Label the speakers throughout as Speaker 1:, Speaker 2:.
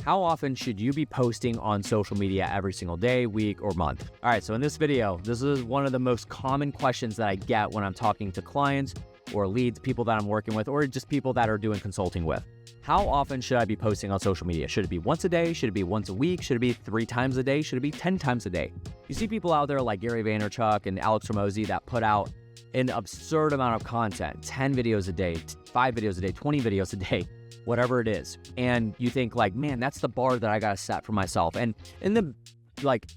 Speaker 1: How often should you be posting on social media every single day, week, or month? All right, so in this video, this is one of the most common questions that I get when I'm talking to clients or leads, people that I'm working with, or just people that are doing consulting with. How often should I be posting on social media? Should it be once a day? Should it be once a week? Should it be 3 times a day? Should it be 10 times a day? You see people out there like Gary Vaynerchuk and Alex Hormozi that put out an absurd amount of content, 10 videos a day, 5 videos a day, 20 videos a day, whatever it is. And you think like, man, that's the bar that I got to set for myself. And in the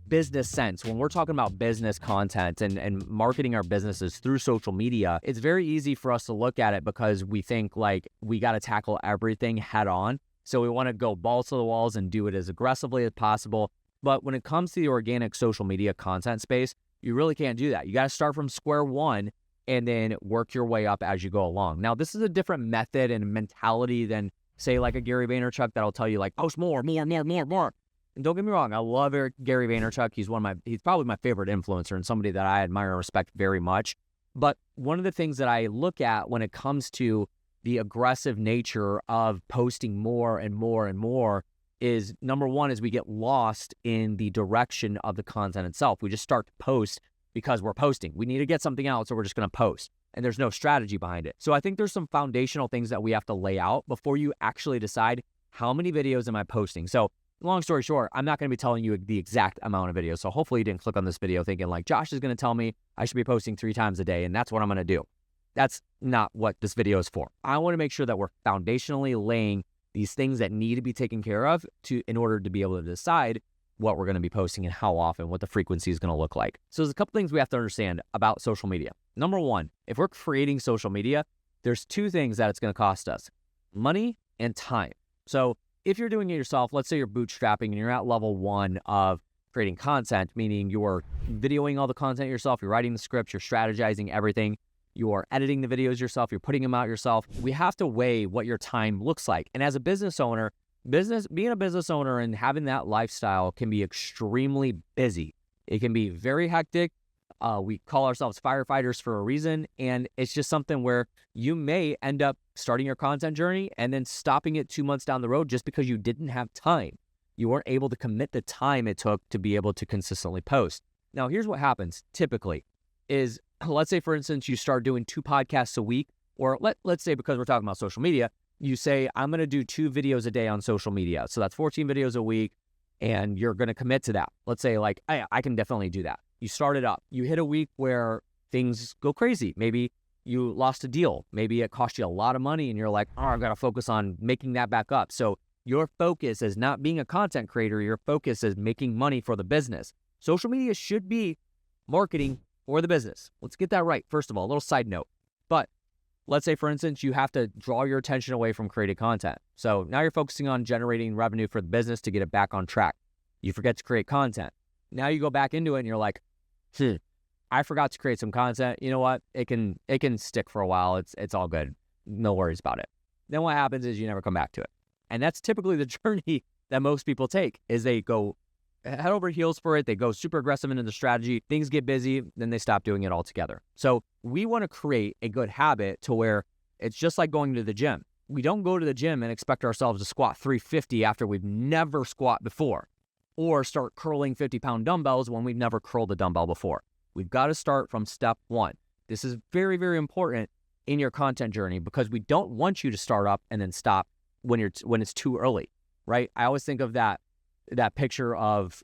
Speaker 1: business sense, when we're talking about business content and marketing our businesses through social media, it's very easy for us to look at it because we think like we got to tackle everything head on. So we want to go balls to the walls and do it as aggressively as possible. But when it comes to the organic social media content space, you really can't do that. You got to start from square one and then work your way up as you go along. Now, this is a different method and mentality than, say, like a Gary Vaynerchuk that'll tell you, like, post more. And don't get me wrong, I love Gary Vaynerchuk. He's probably my favorite influencer and somebody that I admire and respect very much. But one of the things that I look at when it comes to the aggressive nature of posting more and more and more is, number one, is we get lost in the direction of the content itself. We just start to post because we're posting. We need to get something out, so we're just going to post. And there's no strategy behind it. So I think there's some foundational things that we have to lay out before you actually decide how many videos am I posting. So long story short, I'm not going to be telling you the exact amount of videos. So hopefully you didn't click on this video thinking like, Josh is going to tell me I should be posting 3 times a day and that's what I'm going to do. That's not what this video is for. I want to make sure that we're foundationally laying these things that need to be taken care of in order to be able to decide what we're going to be posting and how often, what the frequency is going to look like. So there's a couple things we have to understand about social media. Number one, if we're creating social media, there's 2 things that it's going to cost us: money and time. So if you're doing it yourself, let's say you're bootstrapping and you're at level 1 of creating content, meaning you're videoing all the content yourself, you're writing the scripts, you're strategizing everything, you're editing the videos yourself, you're putting them out yourself. We have to weigh what your time looks like. And as a business owner, being a business owner and having that lifestyle can be extremely busy. It can be very hectic. We call ourselves firefighters for a reason. And it's just something where you may end up starting your content journey and then stopping it 2 months down the road just because you didn't have time. You weren't able to commit the time it took to be able to consistently post. Now, here's what happens typically is, let's say, for instance, you start doing 2 podcasts a week, or let's say, because we're talking about social media, you say, I'm going to do 2 videos a day on social media. So that's 14 videos a week, and you're going to commit to that. Let's say, like, I can definitely do that. You start it up. You hit a week where things go crazy. Maybe you lost a deal. Maybe it cost you a lot of money, and you're like, oh, I've got to focus on making that back up. So your focus is not being a content creator. Your focus is making money for the business. Social media should be marketing for the business. Let's get that right. First of all, a little side note. But let's say, for instance, you have to draw your attention away from creating content. So now you're focusing on generating revenue for the business to get it back on track. You forget to create content. Now you go back into it and you're like, I forgot to create some content. You know what? It can stick for a while. It's all good. No worries about it. Then what happens is you never come back to it. And that's typically the journey that most people take, is they go head over heels for it. They go super aggressive into the strategy. Things get busy, then they stop doing it altogether. So we want to create a good habit to where it's just like going to the gym. We don't go to the gym and expect ourselves to squat 350 after we've never squat before, or start curling 50-pound dumbbells when we've never curled a dumbbell before. We've got to start from step 1. This is very, very important in your content journey because we don't want you to start up and then stop when it's too early, right? I always think of that picture of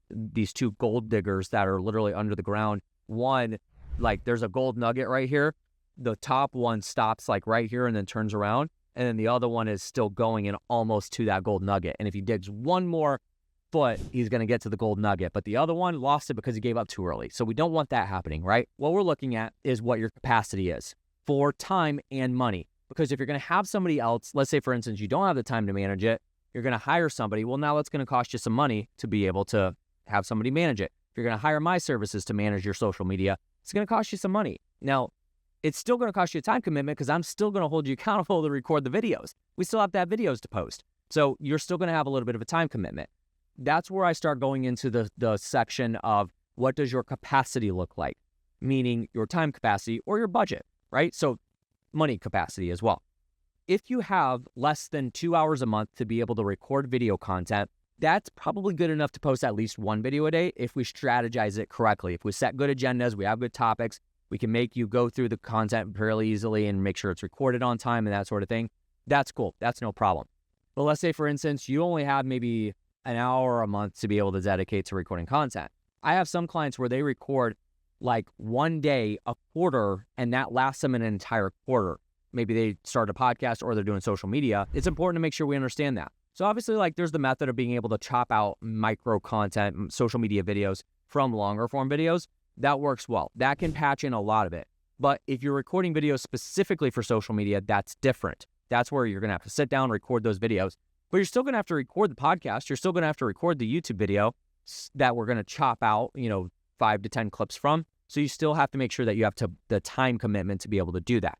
Speaker 1: these 2 gold diggers that are literally under the ground. One, like, there's a gold nugget right here. The top one stops like right here and then turns around. And then the other one is still going and almost to that gold nugget. And if he digs one more foot, he's going to get to the gold nugget. But the other one lost it because he gave up too early. So we don't want that happening, right? What we're looking at is what your capacity is for time and money. Because if you're going to have somebody else, let's say, for instance, you don't have the time to manage it, you're going to hire somebody. Well, now that's going to cost you some money to be able to have somebody manage it. If you're going to hire my services to manage your social media, it's going to cost you some money. Now, it's still going to cost you a time commitment because I'm still going to hold you accountable to record the videos. We still have to have videos to post. So you're still going to have a little bit of a time commitment. That's where I start going into the section of what does your capacity look like, meaning your time capacity or your budget, right? So money capacity as well. if you have less than 2 hours a month to be able to record video content, that's probably good enough to post at least one video a day if we strategize it correctly. If we set good agendas, we have good topics, we can make you go through the content fairly easily and make sure it's recorded on time and that sort of thing. That's cool. That's no problem. But let's say, for instance, you only have maybe an hour a month to be able to dedicate to recording content. I have some clients where they record like one day a quarter, and that lasts them an entire quarter. Maybe they start a podcast or they're doing social media. It's important to make sure we understand that. So obviously, like, there's the method of being able to chop out micro content, social media videos from longer form videos. That works well. That can patch in a lot of it. But if you're recording videos specifically for social media, that's different. That's where you're going to have to sit down, record those videos. But you're still going to have to record the podcast. You're still going to have to record the YouTube video that we're going to chop out, 5 to 10 clips from. So you still have to make sure that you have the time commitment to be able to do that.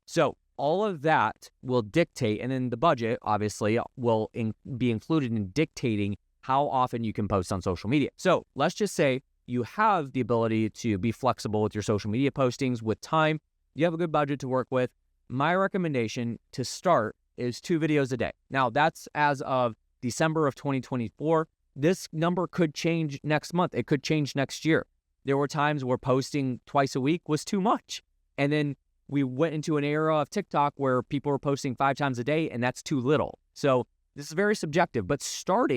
Speaker 1: So all of that will dictate, and then the budget, obviously, will be included in dictating how often you can post on social media. So let's just say you have the ability to be flexible with your social media postings with time. You have a good budget to work with. My recommendation to start is 2 videos a day. Now, that's as of December of 2024. This number could change next month. It could change next year. There were times where posting twice a week was too much. And then we went into an era of TikTok where people were posting 5 times a day, and that's too little. So this is very subjective, but start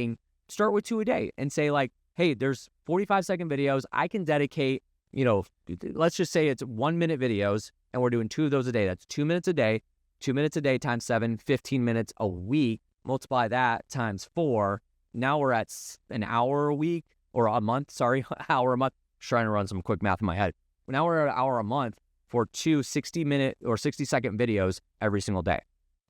Speaker 1: with 2 a day and say, like, hey, there's 45-second videos. I can dedicate, let's just say it's 1-minute videos, and we're doing 2 of those a day. That's 2 minutes a day. 2 minutes a day times 7, 15 minutes a week. Multiply that times 4. Now we're at an hour a week, or a month, sorry, hour a month. Just trying to run some quick math in my head. Now we're at an hour a month for 2 60-minute or 60-second videos every single day.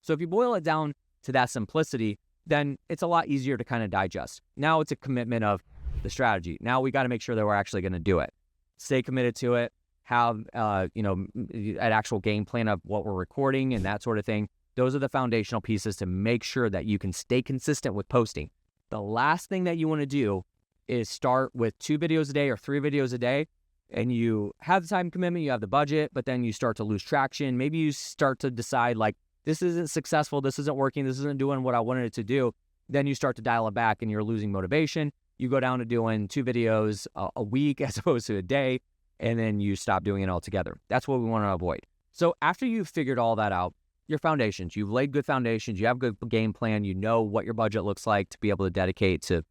Speaker 1: So if you boil it down to that simplicity, then it's a lot easier to kind of digest. Now it's a commitment of the strategy. Now we got to make sure that we're actually going to do it. Stay committed to it. Have, an actual game plan of what we're recording and that sort of thing. Those are the foundational pieces to make sure that you can stay consistent with posting. The last thing that you want to do is start with 2 videos a day or 3 videos a day, and you have the time commitment, you have the budget, but then you start to lose traction. Maybe you start to decide, like, this isn't successful, this isn't working, this isn't doing what I wanted it to do. Then you start to dial it back and you're losing motivation. You go down to doing 2 videos a week as opposed to a day, and then you stop doing it altogether. That's what we want to avoid. So after you've figured all that out, your foundations, you've laid good foundations, you have a good game plan, you know what your budget looks like to be able to dedicate to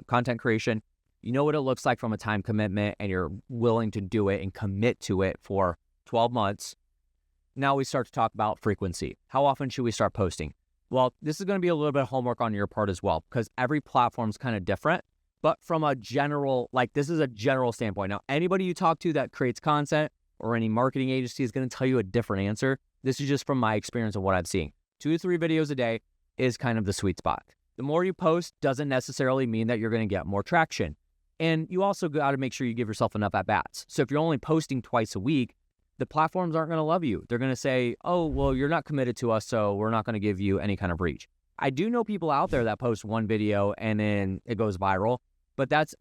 Speaker 1: content creation, you know what it looks like from a time commitment, and you're willing to do it and commit to it for 12 months. Now we start to talk about frequency. How often should we start posting? Well, this is going to be a little bit of homework on your part as well, because every platform is kind of different. But from a general, this is a general standpoint. Now, anybody you talk to that creates content or any marketing agency is going to tell you a different answer. This is just from my experience of what I've seen. 2 to 3 videos a day is kind of the sweet spot. The more you post doesn't necessarily mean that you're going to get more traction. And you also got to make sure you give yourself enough at-bats. So if you're only posting twice a week, the platforms aren't going to love you. They're going to say, oh, well, you're not committed to us, so we're not going to give you any kind of reach. I do know people out there that post 1 video and then it goes viral, but that's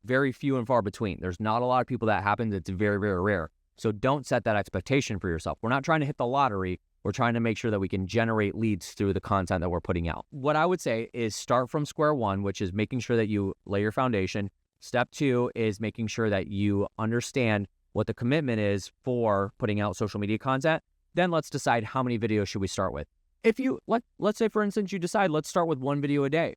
Speaker 1: very few and far between. There's not a lot of people that happens. It's very, very rare. So don't set that expectation for yourself. We're not trying to hit the lottery. We're trying to make sure that we can generate leads through the content that we're putting out. What I would say is start from square one, which is making sure that you lay your foundation. Step 2 is making sure that you understand what the commitment is for putting out social media content. Then let's decide how many videos should we start with. If you, let's say, for instance, you decide, let's start with 1 video a day.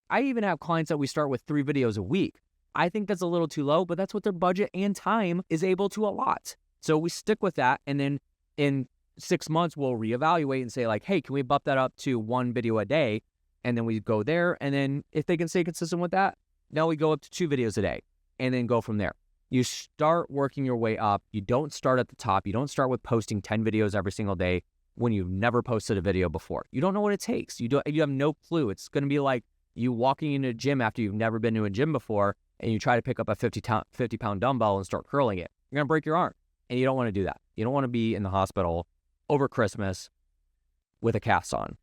Speaker 1: I even have clients that we start with 3 videos a week. I think that's a little too low, but that's what their budget and time is able to allot. So we stick with that, and then in 6 months, we'll reevaluate and say, like, hey, can we bump that up to 1 video a day? And then we go there, and then if they can stay consistent with that, now we go up to 2 videos a day, and then go from there. You start working your way up. You don't start at the top. You don't start with posting 10 videos every single day when you've never posted a video before. You don't know what it takes. You have no clue. It's going to be like you walking into a gym after you've never been to a gym before, and you try to pick up a 50-pound dumbbell and start curling it. You're going to break your arm, and you don't want to do that. You don't want to be in the hospital over Christmas with a cast on.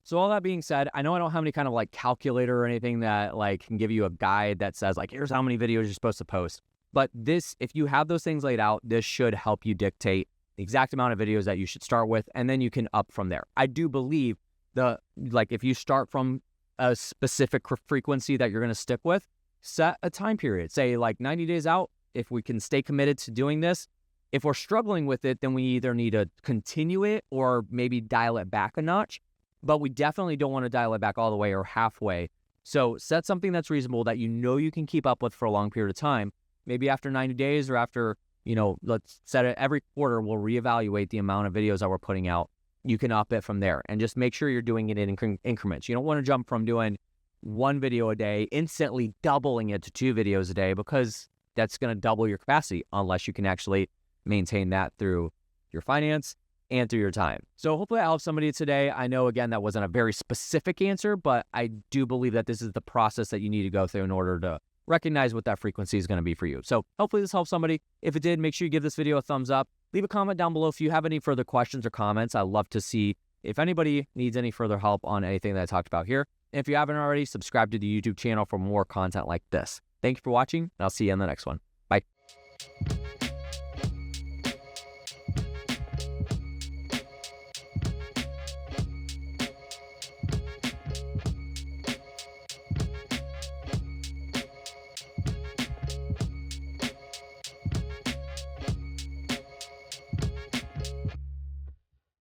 Speaker 1: So all that being said, I know I don't have any kind of calculator or anything that can give you a guide that says here's how many videos you're supposed to post. But this, if you have those things laid out, this should help you dictate the exact amount of videos that you should start with, and then you can up from there. I do believe if you start from a specific frequency that you're going to stick with, set a time period. Say like 90 days out, if we can stay committed to doing this. If we're struggling with it, then we either need to continue it or maybe dial it back a notch, but we definitely don't want to dial it back all the way or halfway. So set something that's reasonable that you know you can keep up with for a long period of time. Maybe after 90 days or after, let's set it every quarter, we'll reevaluate the amount of videos that we're putting out. You can up it from there and just make sure you're doing it in increments. You don't want to jump from doing 1 video a day, instantly doubling it to 2 videos a day, because that's going to double your capacity unless you can actually maintain that through your finance and through your time. So hopefully I helped somebody today. I know, again, that wasn't a very specific answer, but I do believe that this is the process that you need to go through in order to recognize what that frequency is going to be for you. So hopefully this helps somebody. If it did, make sure you give this video a thumbs up. Leave a comment down below if you have any further questions or comments. I'd love to see if anybody needs any further help on anything that I talked about here. And if you haven't already, subscribe to the YouTube channel for more content like this. Thank you for watching, and I'll see you in the next one. Bye.